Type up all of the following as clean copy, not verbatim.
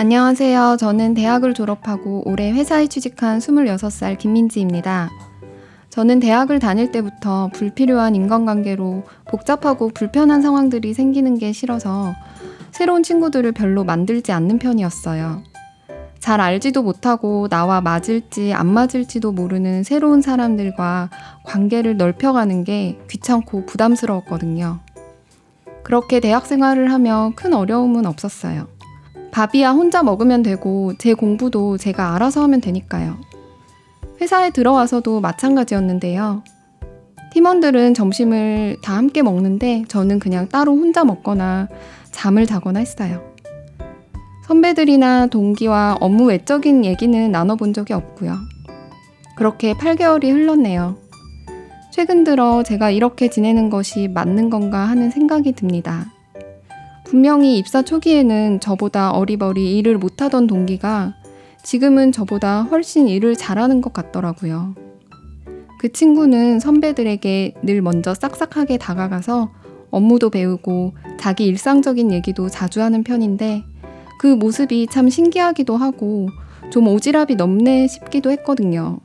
안녕하세요. 저는 대학을 졸업하고 올해 회사에 취직한 26살 김민지입니다. 저는 대학을 다닐 때부터 불필요한 인간관계로 복잡하고 불편한 상황들이 생기는 게 싫어서 새로운 친구들을 별로 만들지 않는 편이었어요. 잘 알지도 못하고 나와 맞을지 안 맞을지도 모르는 새로운 사람들과 관계를 넓혀가는 게 귀찮고 부담스러웠거든요. 그렇게 대학 생활을 하며 큰 어려움은 없었어요. 밥이야 혼자 먹으면 되고 제 공부도 제가 알아서 하면 되니까요. 회사에 들어와서도 마찬가지였는데요. 팀원들은 점심을 다 함께 먹는데 저는 그냥 따로 혼자 먹거나 잠을 자거나 했어요. 선배들이나 동기와 업무 외적인 얘기는 나눠본 적이 없고요. 그렇게 8개월이 흘렀네요. 최근 들어 제가 이렇게 지내는 것이 맞는 건가 하는 생각이 듭니다. 분명히 입사 초기에는 저보다 어리버리 일을 못하던 동기가 지금은 저보다 훨씬 일을 잘하는 것 같더라고요. 그 친구는 선배들에게 늘 먼저 싹싹하게 다가가서 업무도 배우고 자기 일상적인 얘기도 자주 하는 편인데 그 모습이 참 신기하기도 하고 좀 오지랖이 넓네 싶기도 했거든요.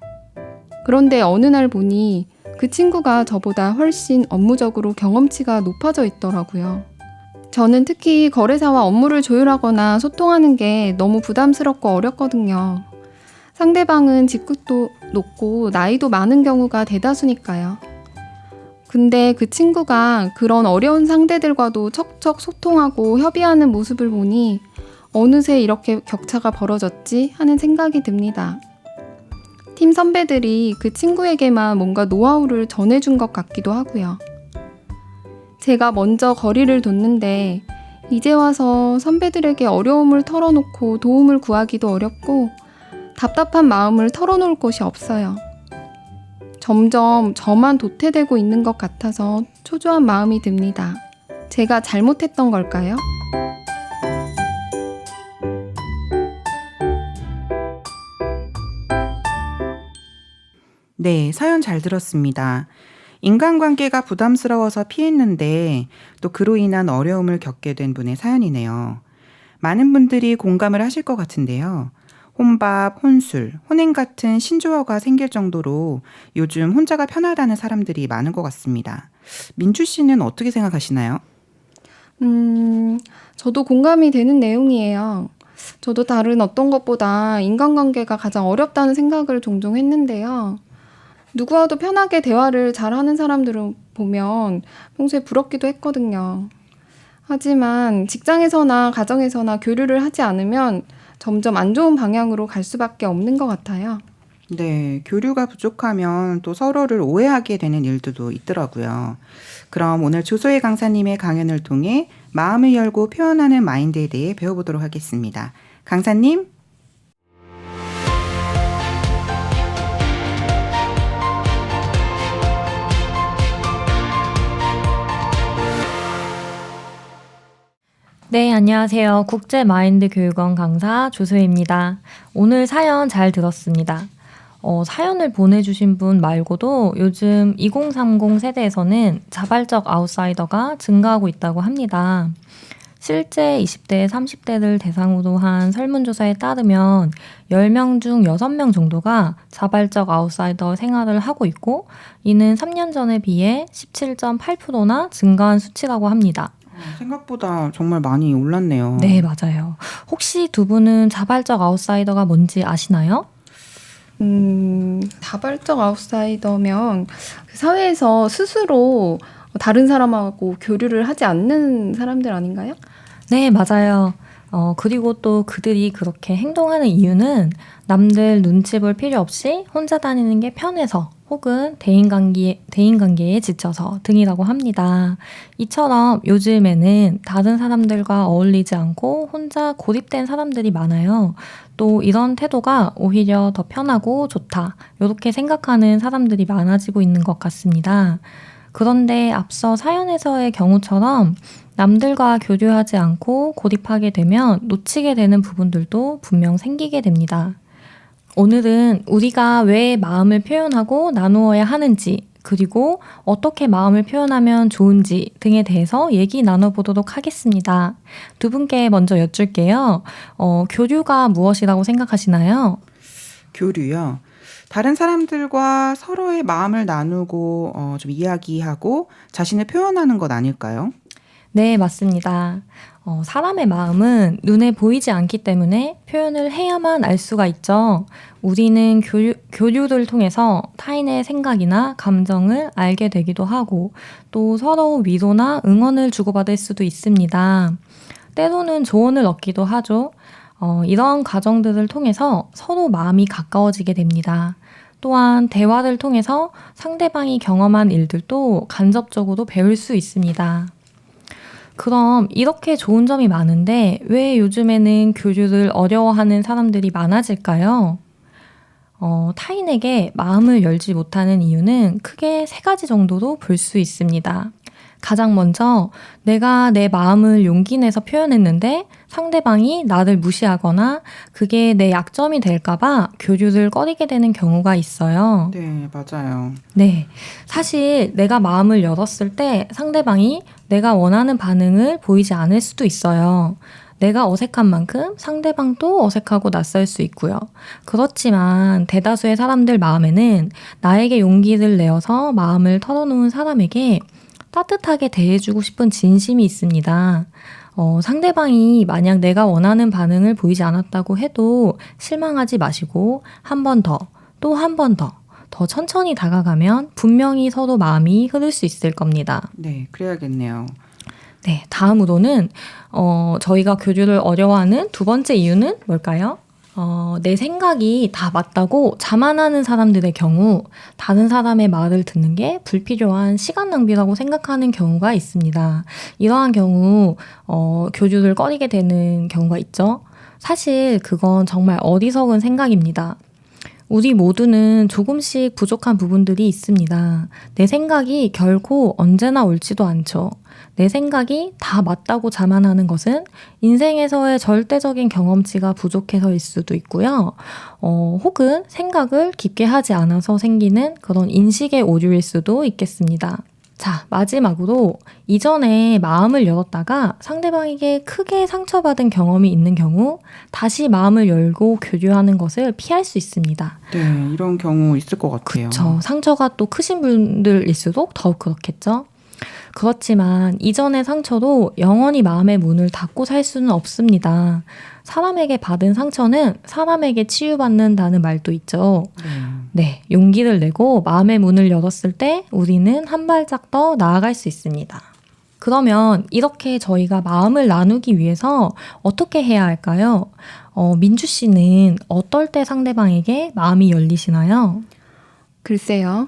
그런데 어느 날 보니 그 친구가 저보다 훨씬 업무적으로 경험치가 높아져 있더라고요. 저는 특히 거래사와 업무를 조율하거나 소통하는 게 너무 부담스럽고 어렵거든요. 상대방은 직급도 높고 나이도 많은 경우가 대다수니까요. 근데 그 친구가 그런 어려운 상대들과도 척척 소통하고 협의하는 모습을 보니 어느새 이렇게 격차가 벌어졌지 하는 생각이 듭니다. 팀 선배들이 그 친구에게만 뭔가 노하우를 전해준 것 같기도 하고요. 제가 먼저 거리를 뒀는데 이제 와서 선배들에게 어려움을 털어놓고 도움을 구하기도 어렵고 답답한 마음을 털어놓을 곳이 없어요. 점점 저만 도태되고 있는 것 같아서 초조한 마음이 듭니다. 제가 잘못했던 걸까요? 네, 사연 잘 들었습니다. 인간관계가 부담스러워서 피했는데 또 그로 인한 어려움을 겪게 된 분의 사연이네요. 많은 분들이 공감을 하실 것 같은데요. 혼밥, 혼술, 혼행 같은 신조어가 생길 정도로 요즘 혼자가 편하다는 사람들이 많은 것 같습니다. 민주 씨는 어떻게 생각하시나요? 저도 공감이 되는 내용이에요. 저도 다른 어떤 것보다 인간관계가 가장 어렵다는 생각을 종종 했는데요. 누구와도 편하게 대화를 잘하는 사람들을 보면 평소에 부럽기도 했거든요. 하지만 직장에서나 가정에서나 교류를 하지 않으면 점점 안 좋은 방향으로 갈 수밖에 없는 것 같아요. 네, 교류가 부족하면 또 서로를 오해하게 되는 일들도 있더라고요. 그럼 오늘 조소혜 강사님의 강연을 통해 마음을 열고 표현하는 마인드에 대해 배워보도록 하겠습니다. 강사님? 네, 안녕하세요. 국제마인드교육원 강사 조소혜입니다. 오늘 사연 잘 들었습니다. 사연을 보내주신 분 말고도 요즘 2030 세대에서는 자발적 아웃사이더가 증가하고 있다고 합니다. 실제 20대, 30대를 대상으로 한 설문조사에 따르면 10명 중 6명 정도가 자발적 아웃사이더 생활을 하고 있고 이는 3년 전에 비해 17.8%나 증가한 수치라고 합니다. 생각보다 정말 많이 올랐네요. 네, 맞아요. 혹시 두 분은 자발적 아웃사이더가 뭔지 아시나요? 자발적 아웃사이더면 그 사회에서 스스로 다른 사람하고 교류를 하지 않는 사람들 아닌가요? 네, 맞아요. 그리고 또 그들이 그렇게 행동하는 이유는 남들 눈치 볼 필요 없이 혼자 다니는 게 편해서 혹은 대인관계에 지쳐서 등이라고 합니다. 이처럼 요즘에는 다른 사람들과 어울리지 않고 혼자 고립된 사람들이 많아요. 또 이런 태도가 오히려 더 편하고 좋다, 이렇게 생각하는 사람들이 많아지고 있는 것 같습니다. 그런데 앞서 사연에서의 경우처럼 남들과 교류하지 않고 고립하게 되면 놓치게 되는 부분들도 분명 생기게 됩니다. 오늘은 우리가 왜 마음을 표현하고 나누어야 하는지, 그리고 어떻게 마음을 표현하면 좋은지 등에 대해서 얘기 나눠보도록 하겠습니다. 두 분께 먼저 여쭐게요. 교류가 무엇이라고 생각하시나요? 교류요. 다른 사람들과 서로의 마음을 나누고 좀 이야기하고 자신을 표현하는 것 아닐까요? 네, 맞습니다. 사람의 마음은 눈에 보이지 않기 때문에 표현을 해야만 알 수가 있죠. 우리는 교류를 통해서 타인의 생각이나 감정을 알게 되기도 하고 또 서로 위로나 응원을 주고받을 수도 있습니다. 때로는 조언을 얻기도 하죠. 이런 과정들을 통해서 서로 마음이 가까워지게 됩니다. 또한 대화를 통해서 상대방이 경험한 일들도 간접적으로 배울 수 있습니다. 그럼 이렇게 좋은 점이 많은데 왜 요즘에는 교류를 어려워하는 사람들이 많아질까요? 타인에게 마음을 열지 못하는 이유는 크게 3가지 정도로 볼 수 있습니다. 가장 먼저 내가 내 마음을 용기 내서 표현했는데 상대방이 나를 무시하거나 그게 내 약점이 될까봐 교류를 꺼리게 되는 경우가 있어요. 네, 맞아요. 네. 사실 내가 마음을 열었을 때 상대방이 내가 원하는 반응을 보이지 않을 수도 있어요. 내가 어색한 만큼 상대방도 어색하고 낯설 수 있고요. 그렇지만 대다수의 사람들 마음에는 나에게 용기를 내어서 마음을 털어놓은 사람에게 따뜻하게 대해주고 싶은 진심이 있습니다. 상대방이 만약 내가 원하는 반응을 보이지 않았다고 해도 실망하지 마시고 한 번 더, 또 한 번 더 천천히 다가가면 분명히 서로 마음이 흐를 수 있을 겁니다. 네, 그래야겠네요. 네, 다음으로는 저희가 교류를 어려워하는 2번째 이유는 뭘까요? 내 생각이 다 맞다고 자만하는 사람들의 경우 다른 사람의 말을 듣는 게 불필요한 시간 낭비라고 생각하는 경우가 있습니다. 이러한 경우 교류를 꺼리게 되는 경우가 있죠. 사실 그건 정말 어리석은 생각입니다. 우리 모두는 조금씩 부족한 부분들이 있습니다. 내 생각이 결코 언제나 옳지도 않죠. 내 생각이 다 맞다고 자만하는 것은 인생에서의 절대적인 경험치가 부족해서일 수도 있고요. 혹은 생각을 깊게 하지 않아서 생기는 그런 인식의 오류일 수도 있겠습니다. 자, 마지막으로 이전에 마음을 열었다가 상대방에게 크게 상처받은 경험이 있는 경우 다시 마음을 열고 교류하는 것을 피할 수 있습니다. 네, 이런 경우 있을 것 같아요. 그렇죠. 상처가 또 크신 분들일수록 더욱 그렇겠죠. 그렇지만 이전의 상처도 영원히 마음의 문을 닫고 살 수는 없습니다. 사람에게 받은 상처는 사람에게 치유받는다는 말도 있죠. 네, 용기를 내고 마음의 문을 열었을 때 우리는 한 발짝 더 나아갈 수 있습니다. 그러면 이렇게 저희가 마음을 나누기 위해서 어떻게 해야 할까요? 민주 씨는 어떨 때 상대방에게 마음이 열리시나요? 글쎄요.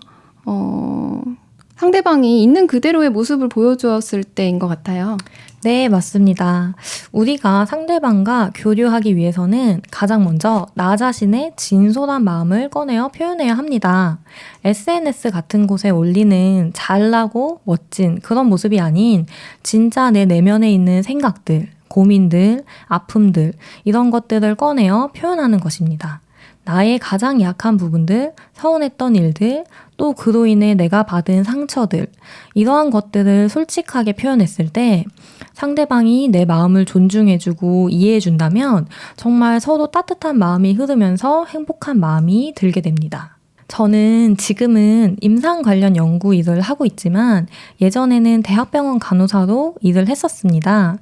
상대방이 있는 그대로의 모습을 보여주었을 때인 것 같아요. 네, 맞습니다. 우리가 상대방과 교류하기 위해서는 가장 먼저 나 자신의 진솔한 마음을 꺼내어 표현해야 합니다. SNS 같은 곳에 올리는 잘나고 멋진 그런 모습이 아닌 진짜 내 내면에 있는 생각들, 고민들, 아픔들 이런 것들을 꺼내어 표현하는 것입니다. 나의 가장 약한 부분들, 서운했던 일들, 또 그로 인해 내가 받은 상처들, 이러한 것들을 솔직하게 표현했을 때 상대방이 내 마음을 존중해주고 이해해준다면 정말 서로 따뜻한 마음이 흐르면서 행복한 마음이 들게 됩니다. 저는 지금은 임상 관련 연구 일을 하고 있지만 예전에는 대학병원 간호사로 일을 했었습니다.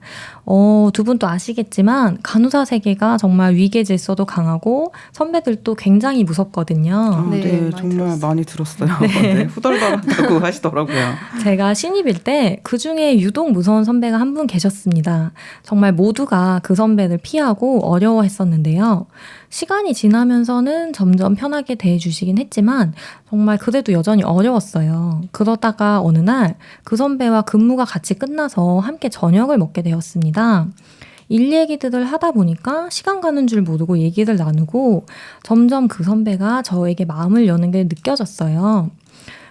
두 분도 아시겠지만 간호사 세계가 정말 위계 질서도 강하고 선배들도 굉장히 무섭거든요. 네, 네, 많이 정말 들었어요. 많이 들었어요. 네, 후덜덜하다고 하시더라고요. 제가 신입일 때 그중에 유독 무서운 선배가 한 분 계셨습니다. 정말 모두가 그 선배를 피하고 어려워했었는데요. 시간이 지나면서는 점점 편하게 대해주시긴 했지만 정말 그래도 여전히 어려웠어요. 그러다가 어느 날 그 선배와 근무가 같이 끝나서 함께 저녁을 먹게 되었습니다. 일 얘기들을 하다 보니까 시간 가는 줄 모르고 얘기를 나누고 점점 그 선배가 저에게 마음을 여는 게 느껴졌어요.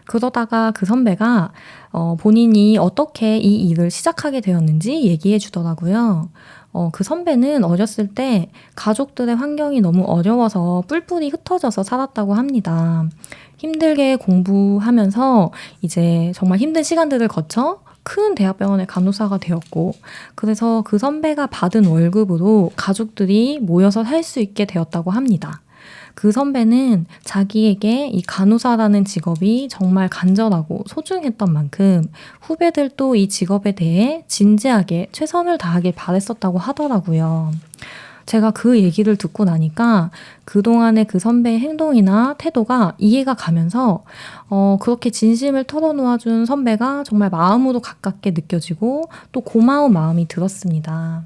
그러다가 그 선배가 본인이 어떻게 이 일을 시작하게 되었는지 얘기해 주더라고요. 그 선배는 어렸을 때 가족들의 환경이 너무 어려워서 뿔뿔이 흩어져서 살았다고 합니다. 힘들게 공부하면서 이제 정말 힘든 시간들을 거쳐 큰 대학병원의 간호사가 되었고, 그래서 그 선배가 받은 월급으로 가족들이 모여서 살 수 있게 되었다고 합니다. 그 선배는 자기에게 이 간호사라는 직업이 정말 간절하고 소중했던 만큼 후배들도 이 직업에 대해 진지하게 최선을 다하길 바랬었다고 하더라고요. 제가 그 얘기를 듣고 나니까 그동안의 그 선배의 행동이나 태도가 이해가 가면서 그렇게 진심을 털어놓아준 선배가 정말 마음으로 가깝게 느껴지고 또 고마운 마음이 들었습니다.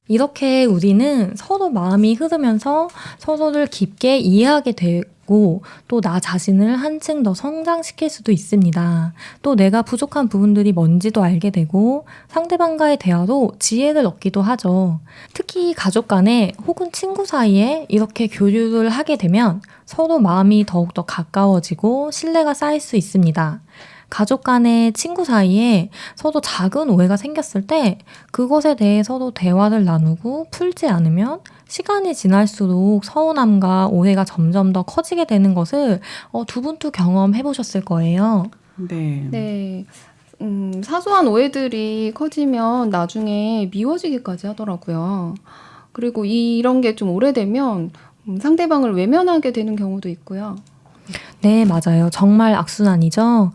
이렇게 우리는 서로 마음이 흐르면서 서로를 깊게 이해하게 되고 또 나 자신을 한층 더 성장시킬 수도 있습니다. 또 내가 부족한 부분들이 뭔지도 알게 되고 상대방과의 대화로 지혜를 얻기도 하죠. 특히 가족 간에 혹은 친구 사이에 이렇게 교류를 하게 되면 서로 마음이 더욱더 가까워지고 신뢰가 쌓일 수 있습니다. 가족 간의 친구 사이에 서로 작은 오해가 생겼을 때 그것에 대해 서로 대화를 나누고 풀지 않으면 시간이 지날수록 서운함과 오해가 점점 더 커지게 되는 것을 두 분도 경험해 보셨을 거예요. 네. 네. 사소한 오해들이 커지면 나중에 미워지기까지 하더라고요. 그리고 이런 게 좀 오래되면 상대방을 외면하게 되는 경우도 있고요. 네, 맞아요. 정말 악순환이죠.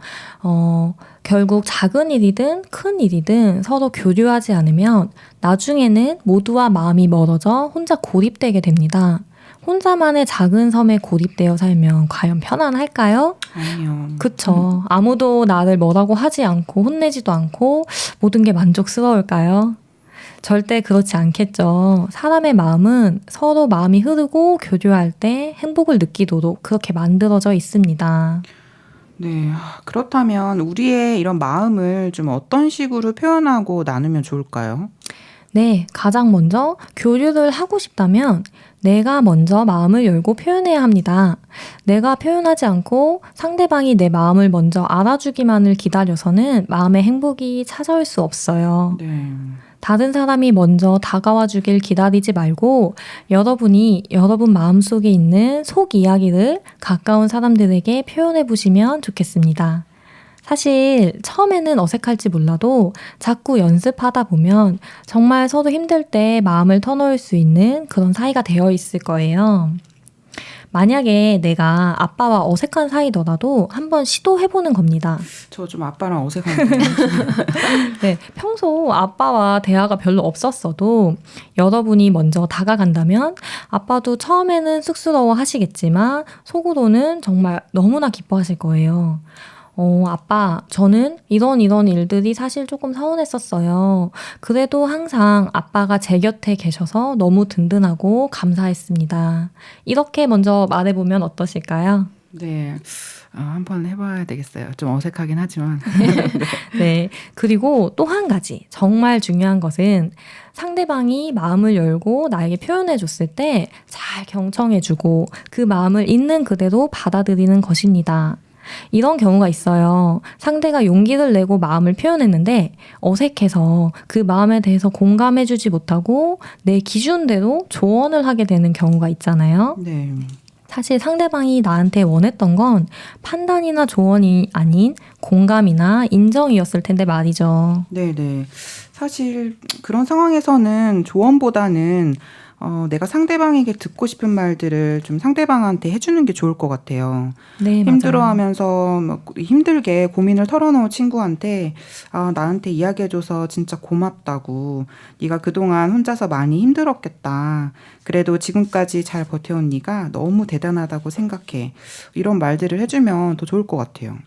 결국 작은 일이든 큰 일이든 서로 교류하지 않으면 나중에는 모두와 마음이 멀어져 혼자 고립되게 됩니다. 혼자만의 작은 섬에 고립되어 살면 과연 편안할까요? 아니요. 그쵸. 아무도 나를 뭐라고 하지 않고 혼내지도 않고 모든 게 만족스러울까요? 절대 그렇지 않겠죠. 사람의 마음은 서로 마음이 흐르고 교류할 때 행복을 느끼도록 그렇게 만들어져 있습니다. 네. 그렇다면 우리의 이런 마음을 좀 어떤 식으로 표현하고 나누면 좋을까요? 네, 가장 먼저 교류를 하고 싶다면 내가 먼저 마음을 열고 표현해야 합니다. 내가 표현하지 않고 상대방이 내 마음을 먼저 알아주기만을 기다려서는 마음의 행복이 찾아올 수 없어요. 네. 다른 사람이 먼저 다가와 주길 기다리지 말고 여러분이 여러분 마음속에 있는 속 이야기를 가까운 사람들에게 표현해 보시면 좋겠습니다. 사실 처음에는 어색할지 몰라도 자꾸 연습하다 보면 정말 서로 힘들 때 마음을 터놓을 수 있는 그런 사이가 되어 있을 거예요. 만약에 내가 아빠와 어색한 사이더라도 한번 시도해보는 겁니다. 저 좀 아빠랑 어색한데. 네, 평소 아빠와 대화가 별로 없었어도 여러분이 먼저 다가간다면 아빠도 처음에는 쑥스러워 하시겠지만 속으로는 정말 너무나 기뻐하실 거예요. 아빠, 저는 이런 일들이 사실 조금 서운했었어요. 그래도 항상 아빠가 제 곁에 계셔서 너무 든든하고 감사했습니다. 이렇게 먼저 말해보면 어떠실까요? 네. 한번 해봐야 되겠어요. 좀 어색하긴 하지만. 네. 그리고 또 한 가지 정말 중요한 것은 상대방이 마음을 열고 나에게 표현해 줬을 때 잘 경청해주고 그 마음을 있는 그대로 받아들이는 것입니다. 이런 경우가 있어요. 상대가 용기를 내고 마음을 표현했는데 어색해서 그 마음에 대해서 공감해주지 못하고 내 기준대로 조언을 하게 되는 경우가 있잖아요. 네. 사실 상대방이 나한테 원했던 건 판단이나 조언이 아닌 공감이나 인정이었을 텐데 말이죠. 네네. 사실 그런 상황에서는 조언보다는 내가 상대방에게 듣고 싶은 말들을 좀 상대방한테 해주는 게 좋을 것 같아요. 네, 맞아요. 힘들어하면서 힘들게 고민을 털어놓은 친구한테 나한테 이야기해줘서 진짜 고맙다고. 네가 그동안 혼자서 많이 힘들었겠다. 그래도 지금까지 잘 버텨온 네가 너무 대단하다고 생각해. 이런 말들을 해주면 더 좋을 것 같아요.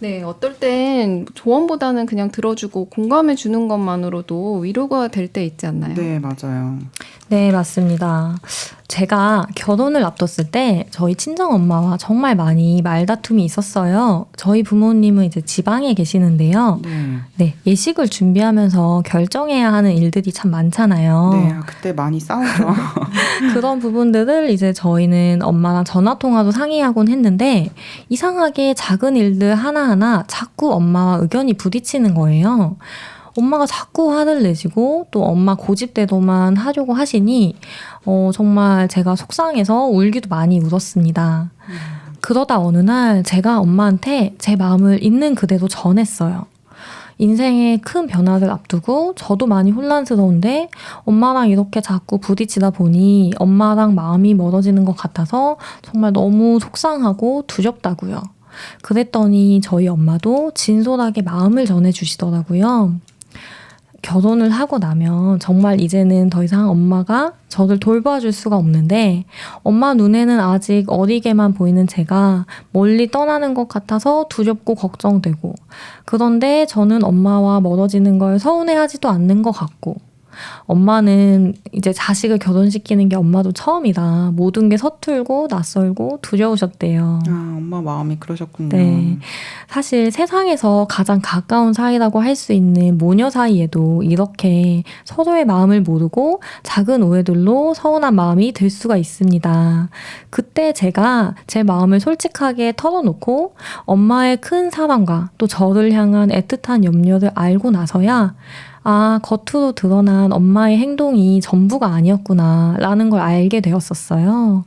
네, 어떨 땐 조언보다는 그냥 들어주고 공감해 주는 것만으로도 위로가 될 때 있지 않나요? 네, 맞아요. 네, 맞습니다. 제가 결혼을 앞뒀을 때 저희 친정엄마와 정말 많이 말다툼이 있었어요. 저희 부모님은 이제 지방에 계시는데요. 네. 네, 예식을 준비하면서 결정해야 하는 일들이 참 많잖아요. 네, 그때 많이 싸우죠. 그런 부분들을 이제 저희는 엄마랑 전화통화도 상의하곤 했는데 이상하게 작은 일들 하나하나 자꾸 엄마와 의견이 부딪히는 거예요. 엄마가 자꾸 화를 내시고 또 엄마 고집대로만 하려고 하시니 정말 제가 속상해서 울기도 많이 울었습니다. 그러다 어느 날 제가 엄마한테 제 마음을 있는 그대로 전했어요. 인생에 큰 변화를 앞두고 저도 많이 혼란스러운데 엄마랑 이렇게 자꾸 부딪히다 보니 엄마랑 마음이 멀어지는 것 같아서 정말 너무 속상하고 두렵다고요. 그랬더니 저희 엄마도 진솔하게 마음을 전해주시더라고요. 결혼을 하고 나면 정말 이제는 더 이상 엄마가 저를 돌봐줄 수가 없는데 엄마 눈에는 아직 어리게만 보이는 제가 멀리 떠나는 것 같아서 두렵고 걱정되고 그런데 저는 엄마와 멀어지는 걸 서운해하지도 않는 것 같고 엄마는 이제 자식을 결혼시키는 게 엄마도 처음이라 모든 게 서툴고 낯설고 두려우셨대요. 아, 엄마 마음이 그러셨군요. 네. 사실 세상에서 가장 가까운 사이라고 할 수 있는 모녀 사이에도 이렇게 서로의 마음을 모르고 작은 오해들로 서운한 마음이 들 수가 있습니다. 그때 제가 제 마음을 솔직하게 털어놓고 엄마의 큰 사랑과 또 저를 향한 애틋한 염려를 알고 나서야 아, 겉으로 드러난 엄마의 행동이 전부가 아니었구나 라는 걸 알게 되었었어요.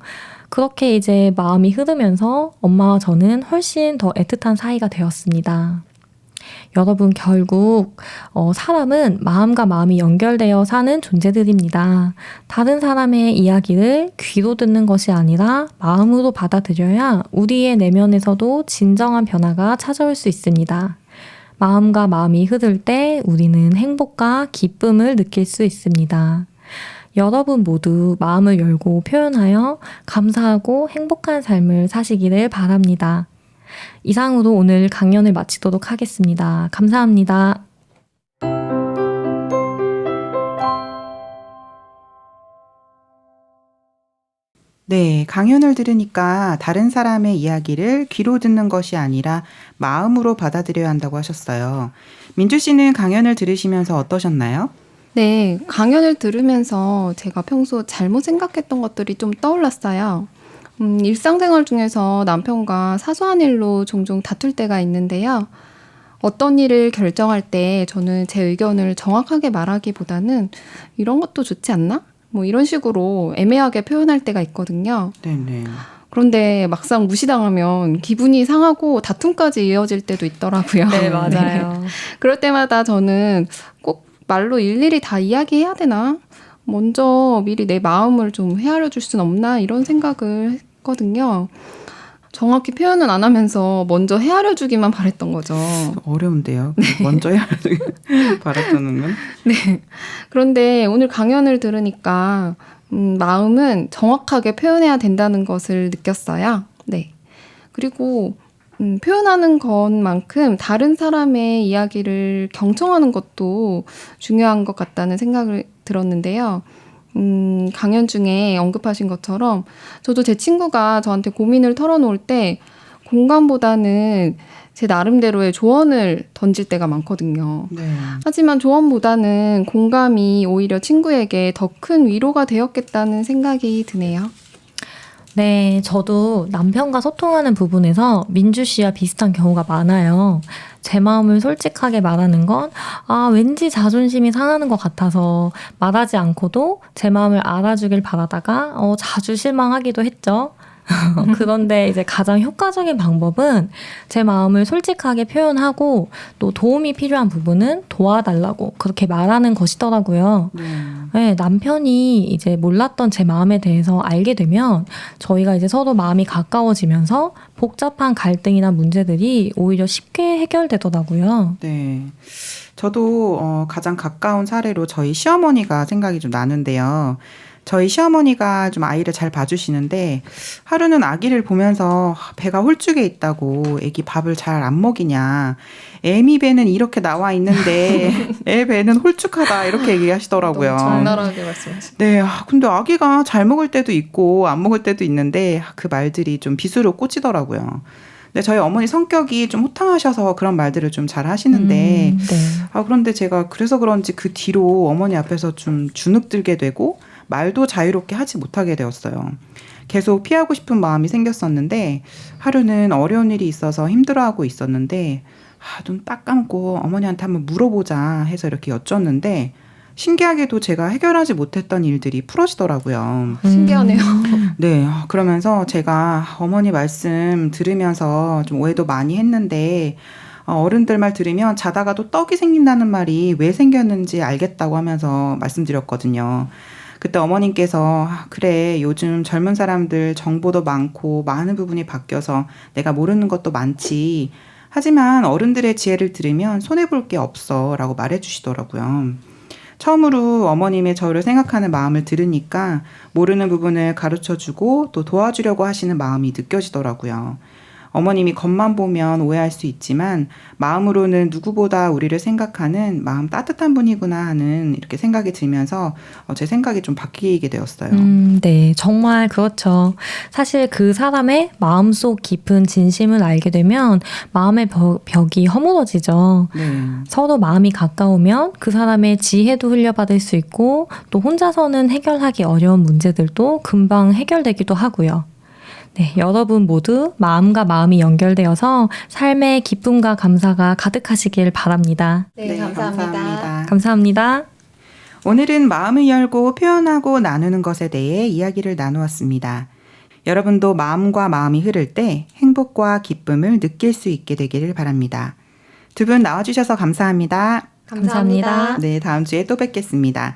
그렇게 이제 마음이 흐르면서 엄마와 저는 훨씬 더 애틋한 사이가 되었습니다. 여러분, 결국 사람은 마음과 마음이 연결되어 사는 존재들입니다. 다른 사람의 이야기를 귀로 듣는 것이 아니라 마음으로 받아들여야 우리의 내면에서도 진정한 변화가 찾아올 수 있습니다. 마음과 마음이 흐를 때 우리는 행복과 기쁨을 느낄 수 있습니다. 여러분 모두 마음을 열고 표현하여 감사하고 행복한 삶을 사시기를 바랍니다. 이상으로 오늘 강연을 마치도록 하겠습니다. 감사합니다. 네, 강연을 들으니까 다른 사람의 이야기를 귀로 듣는 것이 아니라 마음으로 받아들여야 한다고 하셨어요. 민주 씨는 강연을 들으시면서 어떠셨나요? 네, 강연을 들으면서 제가 평소 잘못 생각했던 것들이 좀 떠올랐어요. 일상생활 중에서 남편과 사소한 일로 종종 다툴 때가 있는데요. 어떤 일을 결정할 때 저는 제 의견을 정확하게 말하기보다는 이런 것도 좋지 않나? 뭐 이런 식으로 애매하게 표현할 때가 있거든요. 네네. 그런데 막상 무시당하면 기분이 상하고 다툼까지 이어질 때도 있더라고요. 네, 맞아요. 그럴 때마다 저는 꼭 말로 일일이 다 이야기해야 되나? 먼저 미리 내 마음을 좀 헤아려 줄 순 없나? 이런 생각을 했거든요. 정확히 표현은 안 하면서 먼저 헤아려 주기만 바랬던 거죠. 어려운데요. 먼저 해야 바랐다는 건. 네. 그런데 오늘 강연을 들으니까 마음은 정확하게 표현해야 된다는 것을 느꼈어요. 네. 그리고 표현하는 것만큼 다른 사람의 이야기를 경청하는 것도 중요한 것 같다는 생각을 들었는데요. 강연 중에 언급하신 것처럼 저도 제 친구가 저한테 고민을 털어놓을 때 공감보다는 제 나름대로의 조언을 던질 때가 많거든요. 네. 하지만 조언보다는 공감이 오히려 친구에게 더 큰 위로가 되었겠다는 생각이 드네요. 네, 저도 남편과 소통하는 부분에서 민주 씨와 비슷한 경우가 많아요. 제 마음을 솔직하게 말하는 건 왠지 자존심이 상하는 것 같아서 말하지 않고도 제 마음을 알아주길 바라다가 자주 실망하기도 했죠. 그런데 이제 가장 효과적인 방법은 제 마음을 솔직하게 표현하고 또 도움이 필요한 부분은 도와달라고 그렇게 말하는 것이더라고요. 네, 남편이 이제 몰랐던 제 마음에 대해서 알게 되면 저희가 이제 서로 마음이 가까워지면서 복잡한 갈등이나 문제들이 오히려 쉽게 해결되더라고요. 네. 저도 가장 가까운 사례로 저희 시어머니가 생각이 좀 나는데요. 저희 시어머니가 좀 아이를 잘 봐주시는데 하루는 아기를 보면서 배가 홀쭉해 있다고 애기 밥을 잘 안 먹이냐. 애미 배는 이렇게 나와 있는데 애 배는 홀쭉하다 이렇게 얘기하시더라고요. 너무 적나라하게 말씀하시네요. 네, 근데 아기가 잘 먹을 때도 있고 안 먹을 때도 있는데 그 말들이 좀 비수로 꽂히더라고요. 근데 저희 어머니 성격이 좀 호탕하셔서 그런 말들을 좀 잘 하시는데 네. 그런데 제가 그래서 그런지 그 뒤로 어머니 앞에서 좀 주눅들게 되고 말도 자유롭게 하지 못하게 되었어요. 계속 피하고 싶은 마음이 생겼었는데 하루는 어려운 일이 있어서 힘들어하고 있었는데 눈 딱 감고 어머니한테 한번 물어보자 해서 이렇게 여쭸는데 신기하게도 제가 해결하지 못했던 일들이 풀어지더라고요. 신기하네요. 네, 그러면서 제가 어머니 말씀 들으면서 좀 오해도 많이 했는데 어른들 말 들으면 자다가도 떡이 생긴다는 말이 왜 생겼는지 알겠다고 하면서 말씀드렸거든요. 그때 어머님께서 그래, 요즘 젊은 사람들 정보도 많고 많은 부분이 바뀌어서 내가 모르는 것도 많지. 하지만 어른들의 지혜를 들으면 손해볼 게 없어 라고 말해주시더라고요. 처음으로 어머님의 저를 생각하는 마음을 들으니까 모르는 부분을 가르쳐주고 또 도와주려고 하시는 마음이 느껴지더라고요. 어머님이 겉만 보면 오해할 수 있지만 마음으로는 누구보다 우리를 생각하는 마음 따뜻한 분이구나 하는 이렇게 생각이 들면서 제 생각이 좀 바뀌게 되었어요. 네, 정말 그렇죠. 사실 그 사람의 마음속 깊은 진심을 알게 되면 마음의 벽이 허물어지죠. 네. 서로 마음이 가까우면 그 사람의 지혜도 흘려받을 수 있고 또 혼자서는 해결하기 어려운 문제들도 금방 해결되기도 하고요. 네, 여러분 모두 마음과 마음이 연결되어서 삶의 기쁨과 감사가 가득하시길 바랍니다. 네, 감사합니다. 감사합니다. 오늘은 마음을 열고 표현하고 나누는 것에 대해 이야기를 나누었습니다. 여러분도 마음과 마음이 흐를 때 행복과 기쁨을 느낄 수 있게 되기를 바랍니다. 두 분 나와주셔서 감사합니다. 감사합니다. 네, 다음 주에 또 뵙겠습니다.